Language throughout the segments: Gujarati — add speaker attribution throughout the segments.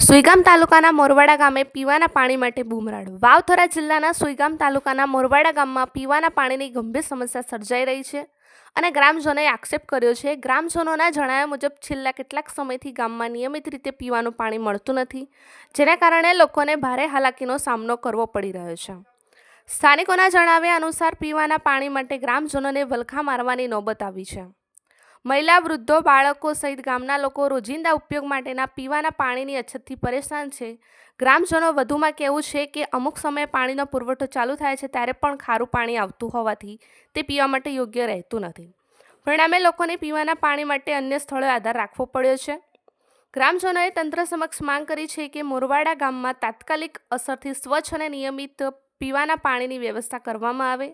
Speaker 1: સુઈગામ તાલુકાના મોરવાડા ગામે પીવાના પાણી માટે બૂમરાડ. વાવથરા જિલ્લાના સુઈગામ તાલુકાના મોરવાડા ગામમાં પીવાના પાણીની ગંભીર સમસ્યા સર્જાઈ રહી છે અને ગ્રામજનોએ આક્ષેપ કર્યો છે. ગ્રામજનોના જણાવ્યા મુજબ છેલ્લા કેટલાક સમયથી ગામમાં નિયમિત રીતે પીવાનું પાણી મળતું નથી, જેના કારણે લોકોને ભારે હાલાકીનો સામનો કરવો પડી રહ્યો છે. સ્થાનિકોના જણાવ્યા અનુસાર પીવાના પાણી માટે ગ્રામજનોને વલખા મારવાની નોબત આવી છે. મહિલા, વૃદ્ધો, બાળકો સહિત ગામના લોકો રોજિંદા ઉપયોગ માટેના પીવાના પાણીની અછતથી પરેશાન છે. ગ્રામજનો વધુમાં કહેવું છે કે અમુક સમયે પાણીનો પુરવઠો ચાલુ થાય છે ત્યારે પણ ખારું પાણી આવતું હોવાથી તે પીવા માટે યોગ્ય રહેતું નથી. પરિણામે લોકોને પીવાના પાણી માટે અન્ય સ્થળોએ આધાર રાખવો પડ્યો છે. ગ્રામજનોએ તંત્ર સમક્ષ માંગ કરી છે કે મોરવાડા ગામમાં તાત્કાલિક અસરથી સ્વચ્છ અને નિયમિત પીવાના પાણીની વ્યવસ્થા કરવામાં આવે,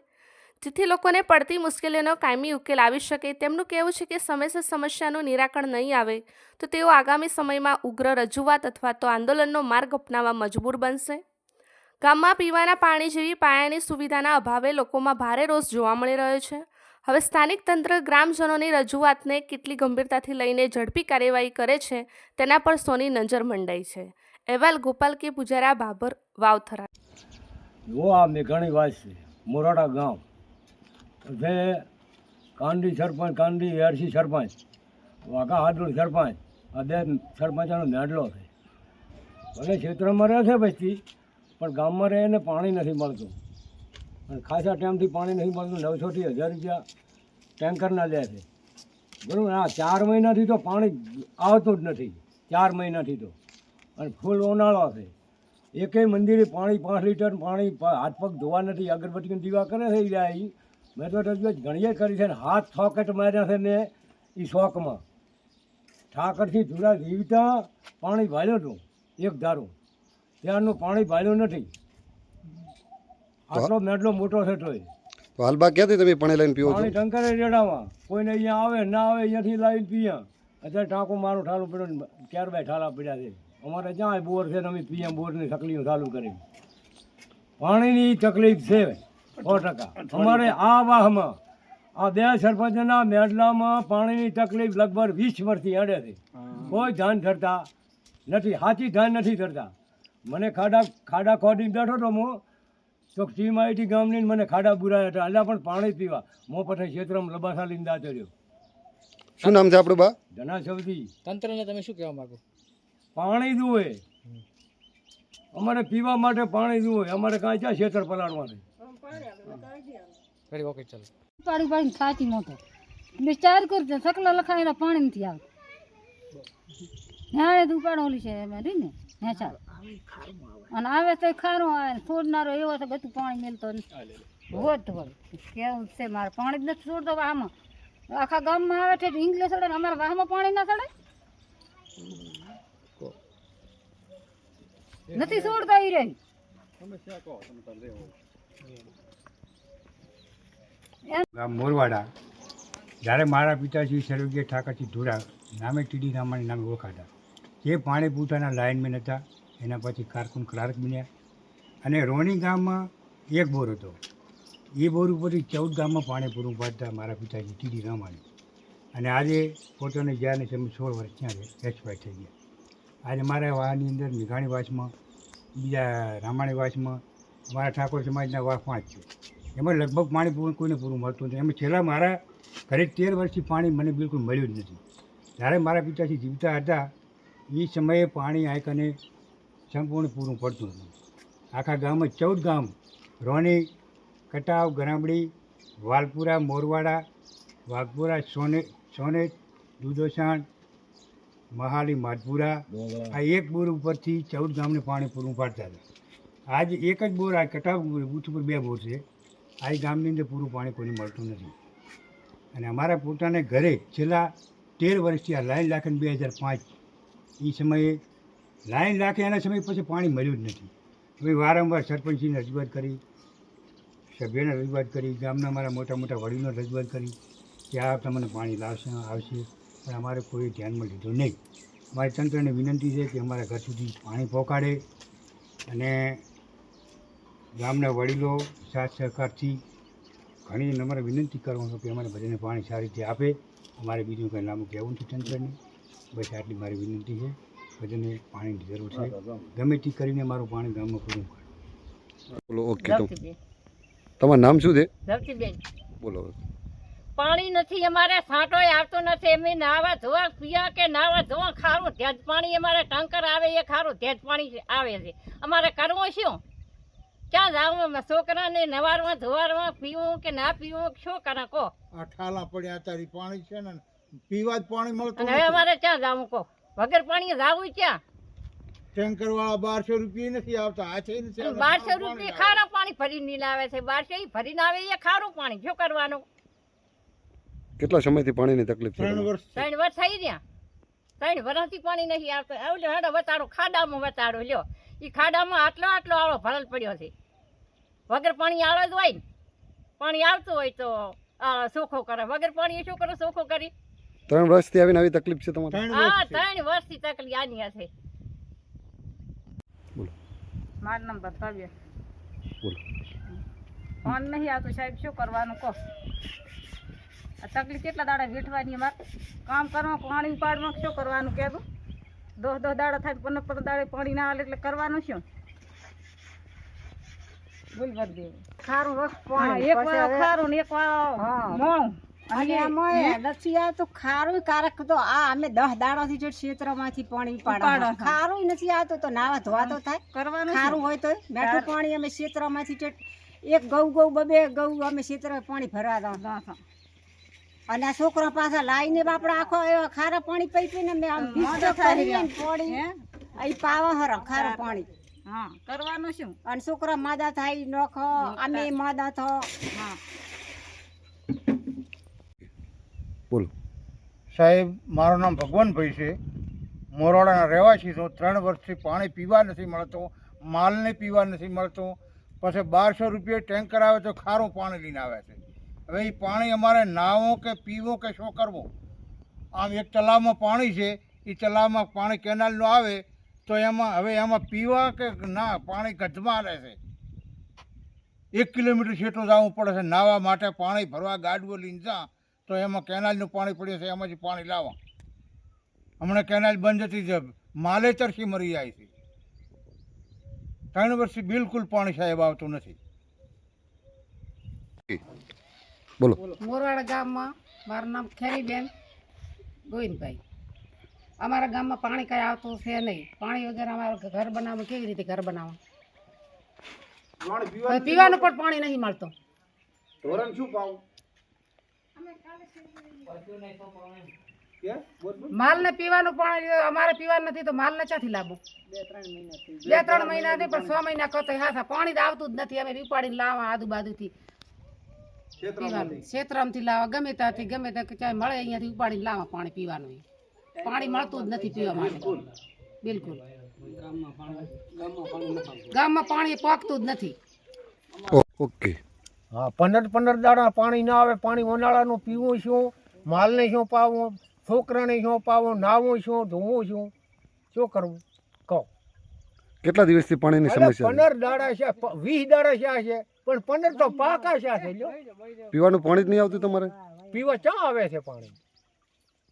Speaker 1: જેથી લોકોને પડતી મુશ્કેલીઓનો કાયમી ઉકેલ આવી શકે. તેમનું કહેવું છે કે સમયસર સમસ્યાનું નિરાકરણ નહીં આવે તો તેઓ આગામી સમયમાં ઉગ્ર રજૂઆત અથવા તો આંદોલનનો માર્ગ અપનાવવા મજબૂર બનશે. ગામમાં પીવાના પાણી જેવી પાયાની સુવિધાના અભાવે લોકોમાં ભારે રોષ જોવા મળી રહ્યો છે. હવે સ્થાનિક તંત્ર ગ્રામજનોની રજૂઆતને કેટલી ગંભીરતાથી લઈને ઝડપી કાર્યવાહી કરે છે તેના પર સૌની નજર મંડાઈ છે. અહેવાલ ગોપાલ કે પૂજારા, બાબર, વાવથરા.
Speaker 2: આ મેઘાણી વાસ છે મોરાડા ગામ જે કાંડી સરપંચ, કાંડી એરસી સરપંચ, વાઘા હાડોળ સરપંચ, આ બે સરપંચનો મેડલો છે. ભલે ક્ષેત્રમાં રહે છે પછી, પણ ગામમાં રહે એને પાણી નથી મળતું અને ખાસા ટાઈમથી પાણી નથી મળતું. 900થી 1000 રૂપિયા ટેન્કરના લે છે, બરાબર. આ 4 મહિનાથી તો પાણી આવતું જ નથી, 4 મહિનાથી તો. અને ફૂલ ઉનાળો છે, એકેય મંદિરે પાણી 5 લીટર પાણી હાથ પગ ધોવા નથી. અગરબત્તીની દીવા કરે છે જાય. મેં તો રજૂઆત ઘણીએ કરી છે ને હાથ થોકેટ માર્યા છે ને એ શોખમાં. ઠાકરથી જુદા જીવતા પાણી ભાળ્યું હતું એક ધારું, ત્યારનું પાણી ભાળ્યું નથી. આટલો મેડલો મોટો છે તોય
Speaker 3: હાલબા ક્યાંથી તમે પાણી લઈને પીવો છો?
Speaker 2: પાણી ટંકરે રેડામાં કોઈને અહીંયા આવે ના આવે અહીંયાથી લાવીને પીએ. અત્યારે ટાંકો મારું ઠાલું પડ્યું, 4 ઠાલા પડ્યા છે. અમારે જ્યાં બોર છે અમે પીએ, બોરની તકલીફ ચાલુ કરી. પાણીની તકલીફ છે 100%. અમારે આ વાહમાં આ બે સરપંચના મેડલામાં પાણીની તકલીફ લગભગ 20 વર્ષથી અડે છે. કોઈ ધ્યાન ધરતા નથી, સાચી ધ્યાન નથી ધરતા. મને ખાડા ખોદીને બેઠો હતો હું તો ટીમ આઈટી ગામની મને ખાડા બુરાયા હતા. એટલે પણ પાણી પીવા મો પછી ક્ષેત્રમાં લબાસા લઈને દાતો રહ્યો.
Speaker 3: શું નામ છે આપણું બા?
Speaker 2: ધના સૌદી.
Speaker 4: તંત્રને તમે શું કહેવા માંગો?
Speaker 2: પાણી જુએ અમારે પીવા માટે, પાણી જુએ અમારે. કાંઈ ક્યાં ક્ષેત્ર પલાળવા
Speaker 4: ઓકે, ચાલો.
Speaker 5: પાણી પાણી ખાતી મોટો વિચાર કરતો સકલા લખાયેલા પાણી નથી આવતું. નાણે તું પાડો ઓલી છે એમાં રહી ને હેચા અને આવે તો ખારો આવે છોડનારો એવો તો બધું પાણી મેલતો હોત વળી કેવું છે. મારે પાણી જ નથી છોડતો વાહમાં. આખા ગામમાં આવે છે ઇંગ્લિશ ચડે ને અમારા વાહમાં પાણી ના ચડે નથી છોડતા એ રહી.
Speaker 6: ગામ મોરવાડા. જ્યારે મારા પિતાજી સ્વર્ગીય ઠાકરજી ધુરા નામે ટીડી રામાણી નામે ઓળખાતા, જે પાણી પૂરતાના લાઇનમેન હતા, એના પછી કારકુન ક્લાર્ક બન્યા. અને રોણી ગામમાં એક બોર હતો, એ બોર ઉપરથી 14 ગામમાં પાણી પૂરું પાડતા મારા પિતાજી ટીડી રામાણી. અને આજે પોતાને જ્યાં તમે 16 વર્ષ ત્યાં એક્સપાયર થઈ ગયા. આજે મારા વાહની અંદર મેઘાણી વાસમાં, બીજા રામાણી વાસમાં મારા ઠાકોર સમાજના વાસ 5 છે. એમાં લગભગ પાણી કોઈને પૂરું મળતું નથી. એમાં છેલ્લા મારા ઘરે 13 વર્ષથી પાણી મને બિલકુલ મળ્યું જ નથી. જ્યારે મારા પિતાજી જીવતા હતા એ સમયે પાણી આંકને સંપૂર્ણ પૂરું પડતું હતું. આખા ગામમાં 14 ગામ, રોણી, કટાવ, ગરામડી, વાલપુરા, મોરવાડા, વાઘપુરા, સોનેત, દુધોસાણ, મહાલી, માધપુરા, આ એક બોર ઉપરથી 14 ગામને પાણી પૂરું પાડતા હતા. આજે એક જ બોર, આ કટાવ બૂથ ઉપર 2 બોર છે. આ ગામની અંદર પૂરું પાણી કોઈને મળતું નથી. અને અમારા પોતાને ઘરે છેલ્લા 13 વર્ષથી આ લાઈન લાખે 2005 એ સમયે લાઈન લાખે એના સમય પછી પાણી મળ્યું જ નથી. અમે વારંવાર સરપંચની રજૂઆત કરી, સભ્યને રજૂઆત કરી, ગામના અમારા મોટા મોટા વડીલોને રજૂઆત કરી કે આ તમને પાણી આવશે, પણ અમારે કોઈ ધ્યાનમાં લીધું નહીં. અમારી તંત્રને વિનંતી છે કે અમારા ઘર સુધી પાણી પહોંચાડે અને ગામના વડીલો સાથ સહકારથી ઘણી નમ્ર વિનંતી કરવાનો છું કે અમારે બધાને પાણી સારી રીતે આપે. અમારે બીજું કંઈ લાંબુ કહેવું નથી તંત્રને. બસ આટલી મારી વિનંતી છે. બધાને પાણીની જરૂર છે. ગમે તે કરીને મારું પાણી ગામમાં પૂરું પાડે.
Speaker 3: બોલો ઓકે. તમારું નામ શું છે?
Speaker 5: ધરતીબેન
Speaker 3: બોલો.
Speaker 5: પાણી નથી અમારે, છાંટોય આવતો નથી. અમે નાવા ધોવા પીવા કે નાવા ધોવા ખારું તેજ પાણી અમારે ટાંકર આવે એ ખારું તેજ પાણી આવે છે. અમારે કરવું શું? ક્યાં જાવું? છોકરાને નવારવા ધોવારવા પીવું કે ના પીવું શું કરે કહો?
Speaker 4: આ ઠાલા પડ્યા તારી પાણી છે ને પીવા જ પાણી મળતું
Speaker 5: અને હવે અમારે ક્યાં જાવું કહો? વગર પાણી જાવું ક્યાં?
Speaker 4: ટેન્કર વાળા 1200 રૂપિયા નથી આવતા. આ છે
Speaker 5: 1200 રૂપિયા ખારા પાણી ભરીને લાવે છે. 1200 ભરીને આવે એ ખારું પાણી શું કરવાનું?
Speaker 3: કેટલા સમયથી પાણીની તકલીફ છે?
Speaker 4: 3 વર્ષ
Speaker 5: 3 વર્ષ થઈ ગયા. 3 વર્ષથી પાણી નથી આવતું. આવલો હેડો વતાડો, ખાડામાં વતાડો લ્યો. એ ખાડામાં આટલો આટલો આળો ભરેલ પડ્યો છે. વગર પાણી આળો જ હોય ને. પાણી આવતું હોય તો સોખો કરે, વગર પાણી શું કરે? સોખો કરી.
Speaker 3: 3 વર્ષથી આવીને આવી તકલીફ છે તમારે?
Speaker 4: 3
Speaker 5: હા,
Speaker 4: વર્ષ
Speaker 5: 3 વર્ષથી તકલીફ આની હશે.
Speaker 3: બોલો.
Speaker 5: મારું નામ બતાવ્યો.
Speaker 3: બોલો.
Speaker 5: પાણી નહીં આવતું સાહેબ, શું કરવાનું કહો? આ તકલીફ કેટલા દાડા વેઠવાની અમારે? કામ કરવા, પાણી ઉપાડવા શું કરવાનું કહેતું? 10 દાડા થાય, 15 દાડે પાણી ના આવે એટલે કરવાનું શું? ખારું વખત પાણી, એક વાર ખારું ને એક વાર મોળું.
Speaker 7: અને એમાં નથી આવતું ખારું કારક તો આ અમે 10 દાડાથી જો ક્ષેત્રમાંથી પાણી ઉપાડો. ખારું નથી આવતું તો નાવા ધોવા તો થાય.
Speaker 5: કરવાનું
Speaker 7: ખારું હોય તો મીઠું પાણી અમે ક્ષેત્રમાંથી એક ગૌ બબે ગૌ અમે ક્ષેત્ર પાણી ભરવા દો. અને આ છોકરા પાછા લાઈને બાપડે આખો એવા ખારા પાણી પી પીને અમે આમ ભીસ્તો કરીને પાણી અહીં પાવા હર ખારું પાણી.
Speaker 5: હા, કરવાનું શું?
Speaker 7: અને છોકરા માદા થાય નોખો, અમે માદા થો.
Speaker 5: હા,
Speaker 3: બોલો.
Speaker 4: સાહેબ મારું નામ ભગવાનભાઈ છે. મોરાડાના રહેવાસી છું. 3 વર્ષથી પાણી પીવા નથી મળતું, માલને પીવા નથી મળતું. પછી 1200 રૂપિયા ટેન્કર આવે તો ખારું પાણી લઈને આવે છે. હવે એ પાણી અમારે નાવું કે પીવું કે શું કરવું? આમ એક તલાવમાં પાણી છે, એ તલાવમાં પાણી કેનાલનું આવે તો એમાં પીવા કે ના પાણી ગંધમાં રહે છે. 1 કિલોમીટર છેટું જવું પડે છે નાવા માટે. પાણી ભરવા ગાડવો લઈને જા તો એમાં કેનાલનું પાણી પડ્યું છે, એમાંથી પાણી લાવવા. હમણાં કેનાલ બંધ હતી, જ માલે તરસી મરી જાય છે. 3 વર્ષથી બિલકુલ પાણી સાહેબ આવતું નથી.
Speaker 3: બોલો.
Speaker 8: મોરવાડા ગામમાં મારું નામ ખેરીબેન ગોવિંદભાઈ. અમારા ગામમાં પાણી કાંઈ આવતું છે નહીં. પાણી વગર અમારે ઘર બનાવવા કેવી રીતે ઘર બનાવવા? પીવાનું પણ પાણી નહીં મળતું. માલને પીવાનું પાણી અમારે પીવાનું નથી તો માલને ક્યાંથી લાવવું? 2-3 મહિનાથી પણ 6 મહિના કરતો હા પાણી તો આવતું જ નથી. અમે ઉપાડીને લાવવા આજુબાજુથી પીવાનું ક્ષેત્રમાંથી લાવવા, ગમે ત્યાંથી ગમે ત્યાં ચાહે મળે અહીંયાથી ઉપાડીને લાવવા પાણી પીવાનું. પાણી મળતું જ નથી પીવા માટે બિલકુલ. ગામમાં પાણી પોકતું જ નથી.
Speaker 3: ઓકે.
Speaker 2: હા, 15 દાડા પાણી ના આવે. પાણી ઉનાળાનું પીવું શું, માલને શું પાવું, છોકરાને શું પાવું, નાવું શું, ધોવું શું, શું કરવું કહો?
Speaker 3: કેટલા દિવસથી પાણીની સમસ્યા
Speaker 2: 15 દાડા છે, 20 દાડા છે, પણ 15 તો પાકા છે.
Speaker 3: પીવાનું પાણી જ નહીં આવતું તમારે?
Speaker 2: પીવા ક્યાં આવે છે પાણી?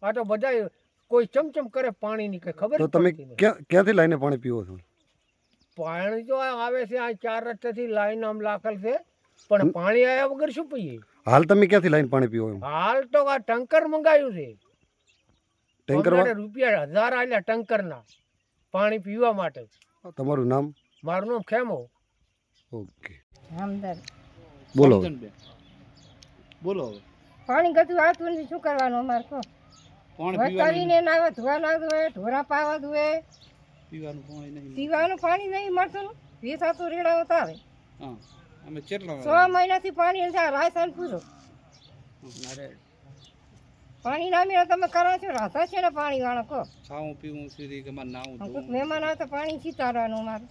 Speaker 2: આ તો બધા કોઈ ચમચમ કરે પાણીની કઈ ખબર
Speaker 3: તો તમે ક્યાંથી લાઈને પાણી પીવો છો?
Speaker 2: પાણી તો આવે છે આ 4 રસ્તેથી લાઈન આમ લાખેલ છે, પણ પાણી આવ્યા વગર શું પીએ?
Speaker 3: હાલ તમે ક્યાંથી લાઈને પાણી પીવો?
Speaker 2: હાલ તો આ ટંકર મંગાવ્યું છે.
Speaker 3: ટેન્કર
Speaker 2: રૂપિયા 1000 આલ્યા ટંકરના પાણી પીવા માટે.
Speaker 3: તમારું નામ?
Speaker 2: મારું નામ ખેમો.
Speaker 3: ઓકે.
Speaker 7: બોલો.
Speaker 4: બોલો.
Speaker 7: પાણી ગતું આવતું નથી, શું કરવાનું અમારે કહો? વતાવીને નાવા ધોવા ના ધોવે, ઢોરા પાવા ધોવે. પીવાનું પાણી નહીં મળતું. વેચાતું રેડા હોતા આવે. 6 મહિનાથી પાણી નથી. રાયસાન પૂછો પાણી ના મેળે તમે કરો છો? રાતા છે ને પાણી વાળા કહો. મહેમાન આવે તો પાણી ચીતાડવાનું અમારે.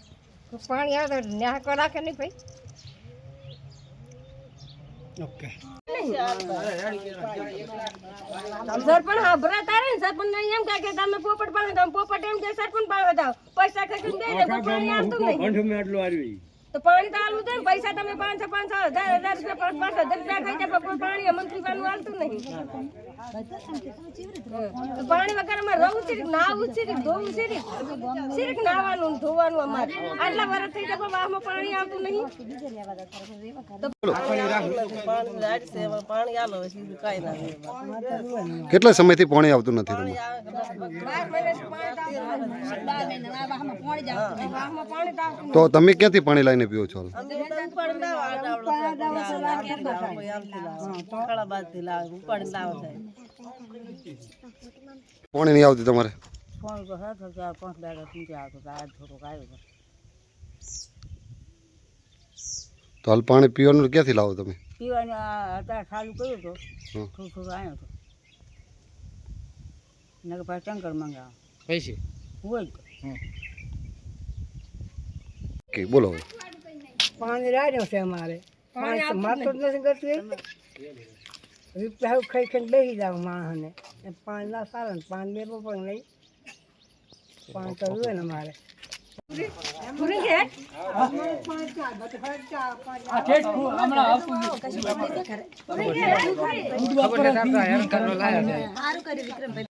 Speaker 7: પાણી આવે તો ન્યાકો રાખે નહીં ભાઈ.
Speaker 5: સરપંચ હાભરા તારે ને સરપંચ એમ કહે કે તમે પોપટ પાડો, તમે પોપટ એમ કે સરપંચ પાડો જાવ, પૈસા ખેંચીને દે દે, પણ પાણી આવતું નહીં. તો પાણી તો આલું છે ને, પૈસા તમે 500-500 1000 રૂપિયા 5,000 રૂપિયા ખાઈ જાય, પણ પાણી અમને પીવાનું આવતું નહીં.
Speaker 9: પાણી વગર અમારે રહું છે નાવું છે ધોવું છે સિર્ફ નાવાનું ધોવાનું અમારે આટલા વર્ષ થઈ ગયા વાહમાં પાણી આવતું નહીં પાણી આલો કઈ ના
Speaker 3: કેટલા સમયથી પાણી આવતું નથી તમને? તો તમે ક્યાંથી પાણી લાવીને પીવો છો? પાણી નહીં આવતી તમારે? તો હાલ પાણી પીવાનું ક્યાંથી લાવો તમે?
Speaker 5: પીવાનું અત્યારે ચાલુ કર્યું તો થોડું થોડું આવ્યો હતો ને કે પાછું ટંકર મંગાવો
Speaker 10: પૈસે
Speaker 5: હોય તો
Speaker 3: કે બોલો હવે.
Speaker 9: પાણી રાડ્યો છે અમારે પાણી મારતો જ નથી કરતું રૂપિયા ખાઈ ખાઈને બેસી જાવ માણસને પાણી ના સારા ને પાણી લેવું પણ નહીં પાણી તો હોય ને મારે
Speaker 10: ખબર છે